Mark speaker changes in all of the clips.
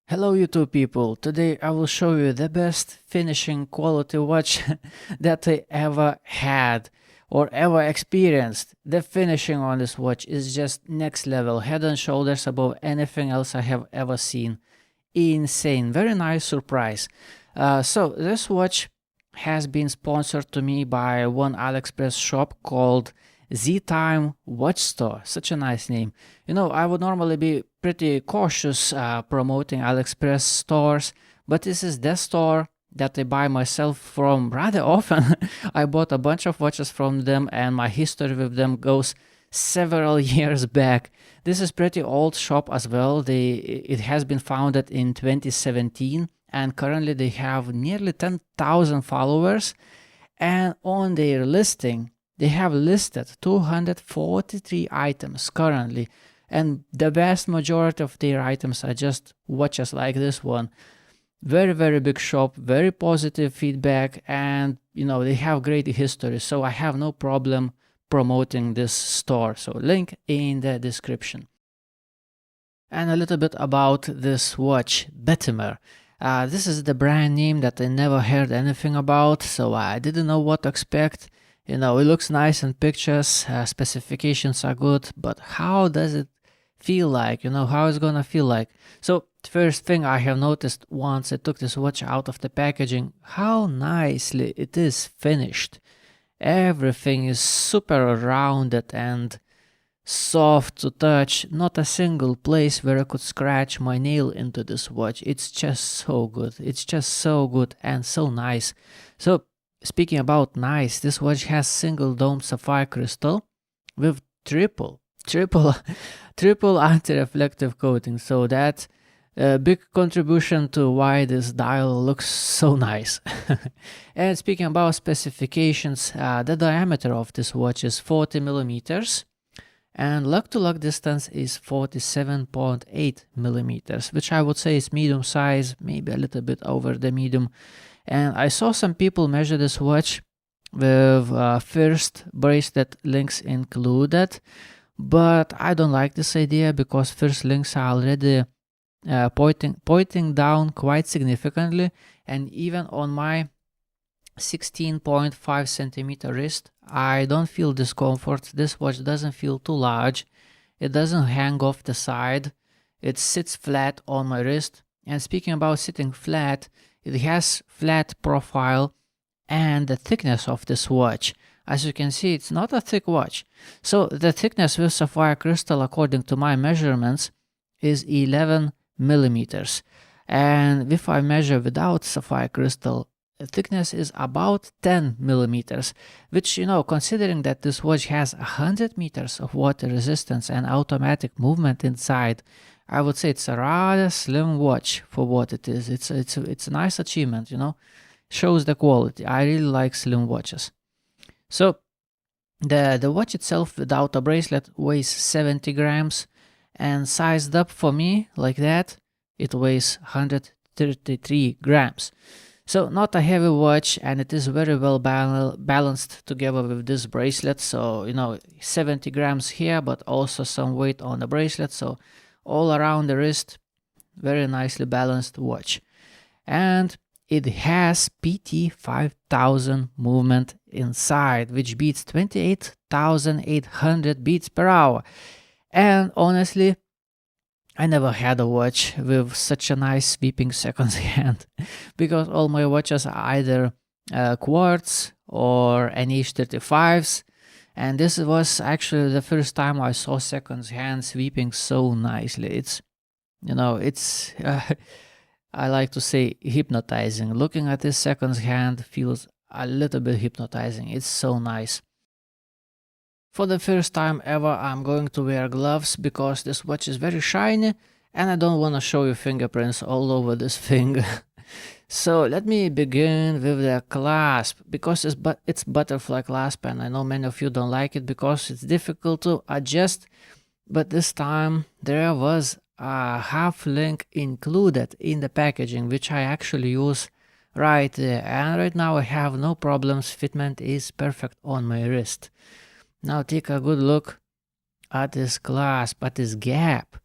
Speaker 1: Hello YouTube people, today I will show you the best finishing quality watch that I ever had or ever experienced. The finishing on this watch is just next level, head and shoulders above anything else I have ever seen. Insane, very nice surprise. So this watch has been sponsored to me by one AliExpress shop called ZeTime Watch Store. Such a nice name. You know, I would normally be pretty cautious promoting AliExpress stores, but this is the store that I buy myself from rather often. I bought a bunch of watches from them, and my history with them goes several years back. This is pretty old shop as well. It has been founded in 2017, and currently they have nearly 10,000 followers. And on their listing, they have listed 243 items currently, and the vast majority of their items are just watches like this one. Very, very big shop, very positive feedback, and you know, they have great history, so I have no problem promoting this store. So link in the description. And a little bit about this watch, Bettimer. This is the brand name that I never heard anything about, so I didn't know what to expect. You know, it looks nice in pictures, specifications are good, but how does it feel like? You know, how it's gonna feel like? So, first thing I have noticed once I took this watch out of the packaging, how nicely it is finished. Everything is super rounded and soft to touch, not a single place where I could scratch my nail into this watch. It's just so good. It's just so good and so nice. So, speaking about nice, this watch has single dome sapphire crystal with triple anti-reflective coating. So that's a big contribution to why this dial looks so nice. And speaking about specifications, the diameter of this watch is 40 millimeters. And lug-to-lug distance is 47.8 millimeters, which I would say is medium size, maybe a little bit over the medium. And I saw some people measure this watch with first bracelet links included, but I don't like this idea because first links are already pointing down quite significantly, and even on my 16.5 centimeter wrist, I don't feel discomfort. This watch doesn't feel too large. It doesn't hang off the side. It sits flat on my wrist. And speaking about sitting flat, it has flat profile and the thickness of this watch. As you can see, it's not a thick watch. So the thickness with sapphire crystal, according to my measurements, is 11 millimeters. And if I measure without sapphire crystal, thickness is about 10 millimeters, which, you know, considering that this watch has 100 meters of water resistance and automatic movement inside, I would say it's a rather slim watch for what it is. It's a nice achievement, you know, shows the quality. I really like slim watches. So the watch itself without a bracelet weighs 70 grams, and sized up for me like that, it weighs 133 grams. So not a heavy watch, and it is very well balanced together with this bracelet. So, you know, 70 grams here, but also some weight on the bracelet. So all around the wrist, very nicely balanced watch. And it has PT5000 movement inside, which beats 28,800 beats per hour. And honestly, I never had a watch with such a nice sweeping seconds hand, because all my watches are either quartz or NH35s, and this was actually the first time I saw seconds hand sweeping so nicely. It's, you know, it's I like to say hypnotizing. Looking at this seconds hand feels a little bit hypnotizing. It's so nice. For the first time ever, I'm going to wear gloves because this watch is very shiny and I don't want to show you fingerprints all over this thing. So let me begin with the clasp, because it's butterfly clasp, and I know many of you don't like it because it's difficult to adjust, but this time there was a half link included in the packaging, which I actually use right there, and right now I have no problems. Fitment is perfect on my wrist. Now take a good look at this clasp, at this gap.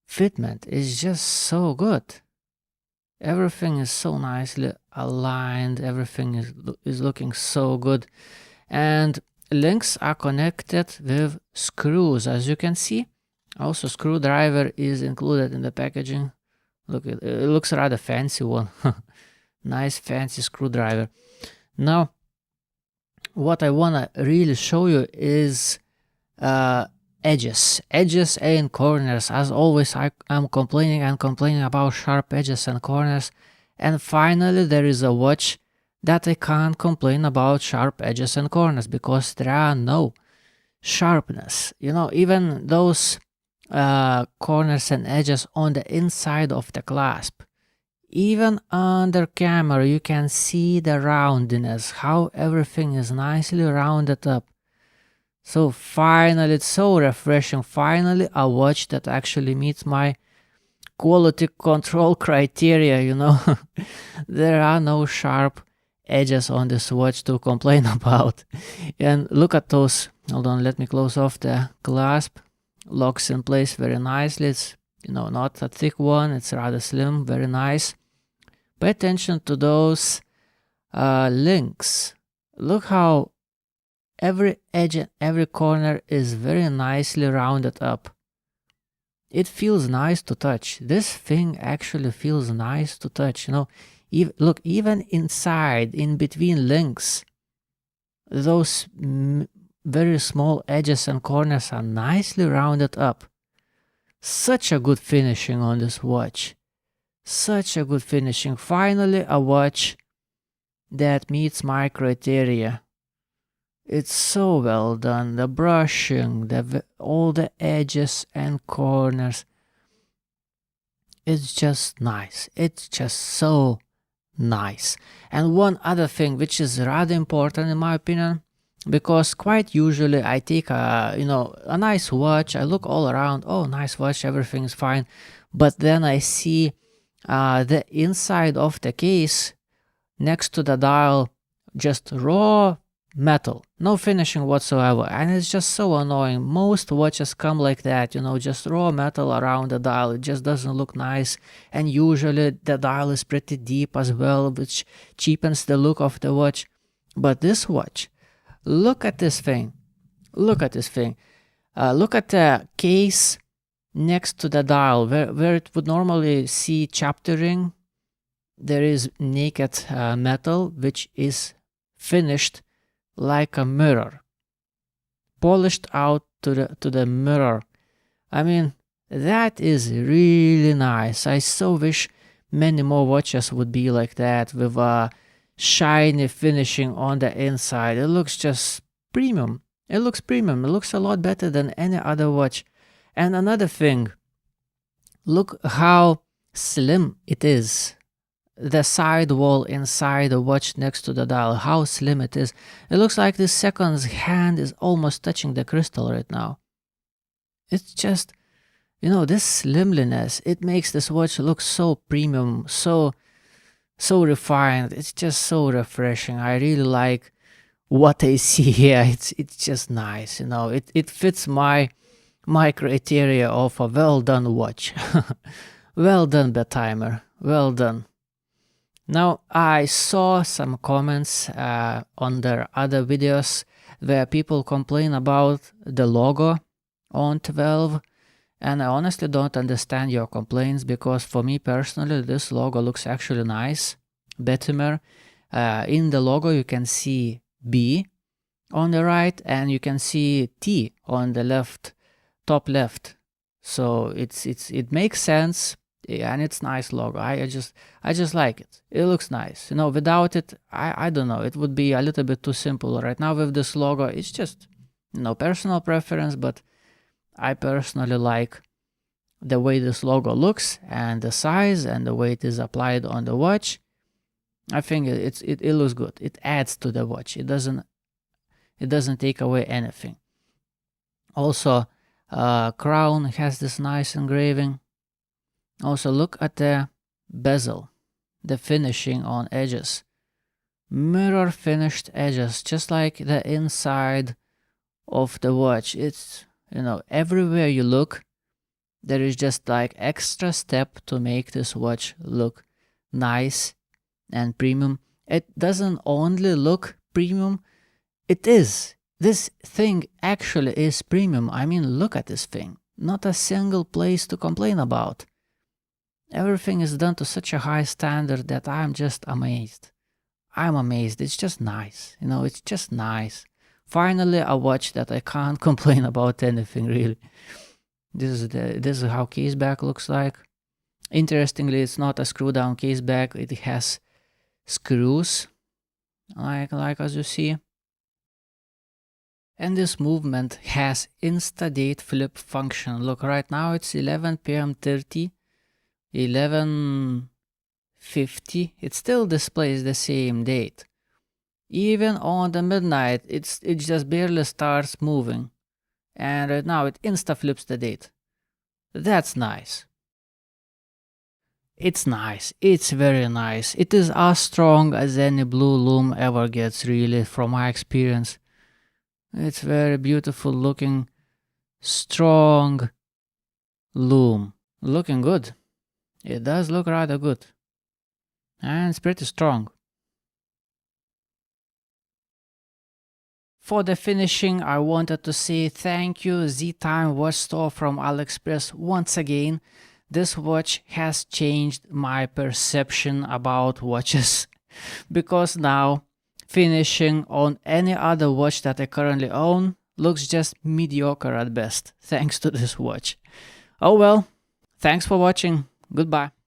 Speaker 1: fitment is just so good. Everything is so nicely aligned, everything is looking so good, and links are connected with screws, as you can see. Also, screwdriver is included in the packaging. Look, it looks rather fancy one. Nice fancy screwdriver. Now, what I wanna really show you is edges and corners. As always, I'm complaining about sharp edges and corners, and finally there is a watch that I can't complain about sharp edges and corners, because there are no sharpness. You know, even those corners and edges on the inside of the clasp, even under camera you can see the roundness, how everything is nicely rounded up. So finally, it's so refreshing. Finally, a watch that actually meets my quality control criteria, you know. There are no sharp edges on this watch to complain about. And look at those. Hold on, let me close off the clasp. Locks in place very nicely. It's, you know, not a thick one. It's rather slim, very nice. Pay attention to those links. Look how every edge and every corner is very nicely rounded up. It feels nice to touch. This thing actually feels nice to touch, you know. Look, even inside, in between links, those very small edges and corners are nicely rounded up. Such a good finishing on this watch. Such a good finishing. Finally, a watch that meets my criteria. It's so well done. The brushing, all the edges and corners. It's just nice. It's just so nice. And one other thing which is rather important in my opinion, because quite usually I take a nice watch, I look all around, oh, nice watch, everything is fine, but then I see the inside of the case next to the dial, just raw metal, no finishing whatsoever, and it's just so annoying. Most watches come like that, you know, just raw metal around the dial. It just doesn't look nice, and usually the dial is pretty deep as well, which cheapens the look of the watch. But this watch, look at this thing, look at this thing, look at the case next to the dial, where it would normally see chapter ring. There is naked metal which is finished like a mirror, polished out to the mirror. I mean, that is really nice. I so wish many more watches would be like that, with a shiny finishing on the inside. It looks just premium. It looks premium. It looks a lot better than any other watch. And another thing, look how slim it is. The side wall inside the watch next to the dial, how slim it is. It looks like the second's hand is almost touching the crystal right now. It's just, you know, this slimliness, it makes this watch look so premium, so refined. It's just so refreshing. I really like what I see here. It's just nice, you know. It fits my criteria of a well done watch. Well done, Bettimer. Well done. Now, I saw some comments on their other videos where people complain about the logo on 12, and I honestly don't understand your complaints, because for me personally this logo looks actually nice. Bettimer. In the logo you can see B on the right, and you can see T on the left, top left. So it makes sense. Yeah, and it's nice logo. I just like it. It looks nice. You know, without it, I don't know. It would be a little bit too simple. Right now with this logo, it's just, you know, personal preference, but I personally like the way this logo looks and the size and the way it is applied on the watch. I think it looks good. It adds to the watch. It doesn't take away anything. Also, crown has this nice engraving. Also, look at the bezel, the finishing on edges. Mirror finished edges, just like the inside of the watch. It's, you know, everywhere you look, There is just like extra step to make this watch look nice and premium. It doesn't only look premium, it is. This thing actually is premium. I mean, look at this thing. Not a single place to complain about. Everything is done to such a high standard that I'm just amazed. I'm amazed. It's just nice. You know, it's just nice. Finally, a watch that I can't complain about anything really. This is how case back looks like. Interestingly, it's not a screw down case back. It has screws, like as you see. And this movement has insta-date flip function. Look, right now it's 11 p.m. 30, 11:50. It still displays the same date. Even on the midnight, it just barely starts moving. And right now it insta flips the date. That's nice. It's nice. It's very nice. It is as strong as any blue Lume ever gets, really, from my experience. It's very beautiful looking, strong Lume. Looking good. It does look rather good. And it's pretty strong. For the finishing, I wanted to say thank you ZeTime watch store from AliExpress once again. This watch has changed my perception about watches because now finishing on any other watch that I currently own looks just mediocre at best thanks to this watch. Oh well, thanks for watching. Goodbye.